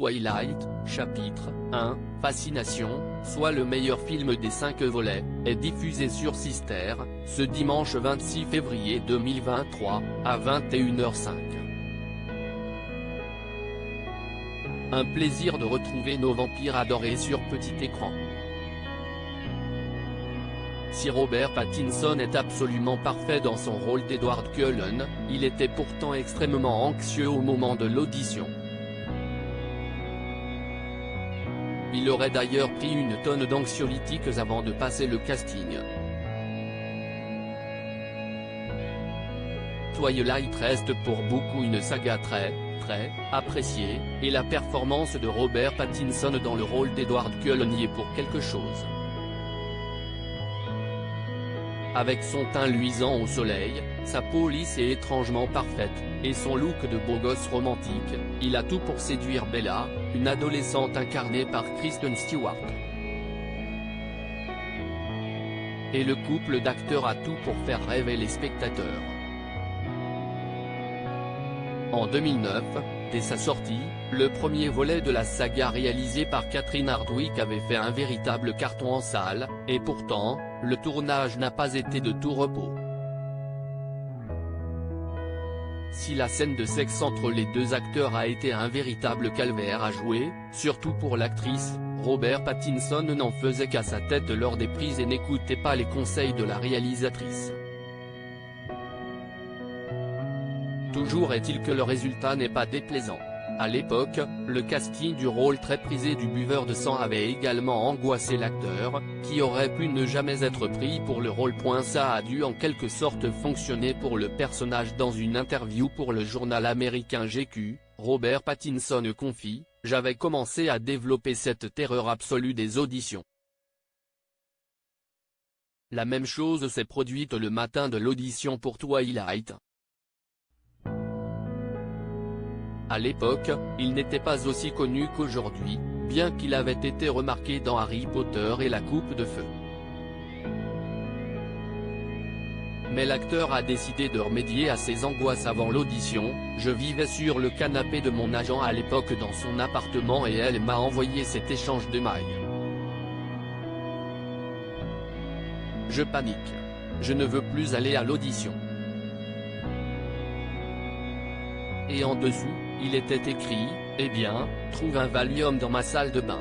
Twilight, chapitre 1, Fascination, soit le meilleur film des 5 volets, est diffusé sur Sister, ce dimanche 26 février 2023, à 21h05. Un plaisir de retrouver nos vampires adorés sur petit écran. Si Robert Pattinson est absolument parfait dans son rôle d'Edward Cullen, il était pourtant extrêmement anxieux au moment de l'audition. Il aurait d'ailleurs pris une tonne d'anxiolytiques avant de passer le casting. Twilight reste pour beaucoup une saga très appréciée, et la performance de Robert Pattinson dans le rôle d'Edward Cullen y est pour quelque chose. Avec son teint luisant au soleil, sa peau lisse et étrangement parfaite, et son look de beau gosse romantique, il a tout pour séduire Bella, une adolescente incarnée par Kristen Stewart. Et le couple d'acteurs a tout pour faire rêver les spectateurs. En 2009, dès sa sortie, le premier volet de la saga réalisé par Catherine Hardwicke avait fait un véritable carton en salle, et pourtant, le tournage n'a pas été de tout repos. Si la scène de sexe entre les deux acteurs a été un véritable calvaire à jouer, surtout pour l'actrice, Robert Pattinson n'en faisait qu'à sa tête lors des prises et n'écoutait pas les conseils de la réalisatrice. Toujours est-il que le résultat n'est pas déplaisant. À l'époque, le casting du rôle très prisé du buveur de sang avait également angoissé l'acteur, qui aurait pu ne jamais être pris pour le rôle. Ça a dû en quelque sorte fonctionner pour le personnage. Dans une interview pour le journal américain GQ, Robert Pattinson confie : « J'avais commencé à développer cette terreur absolue des auditions. La même chose s'est produite le matin de l'audition pour Twilight. À l'époque, il n'était pas aussi connu qu'aujourd'hui, bien qu'il avait été remarqué dans Harry Potter et la Coupe de Feu. Mais l'acteur a décidé de remédier à ses angoisses avant l'audition. Je vivais sur le canapé de mon agent à l'époque dans son appartement et elle m'a envoyé cet échange de mails. Je panique. Je ne veux plus aller à l'audition. » Et en dessous, il était écrit : « Eh bien, trouve un Valium dans ma salle de bain. »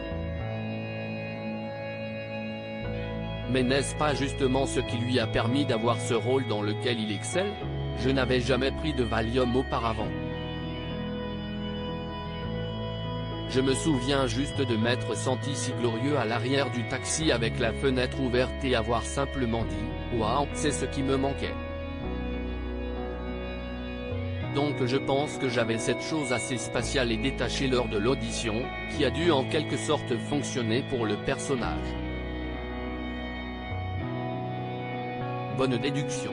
Mais n'est-ce pas justement ce qui lui a permis d'avoir ce rôle dans lequel il excelle ? Je n'avais jamais pris de Valium auparavant. Je me souviens juste de m'être senti si glorieux à l'arrière du taxi avec la fenêtre ouverte et avoir simplement dit : « Waouh, c'est ce qui me manquait. » Donc je pense que j'avais cette chose assez spatiale et détachée lors de l'audition, qui a dû en quelque sorte fonctionner pour le personnage. Bonne déduction.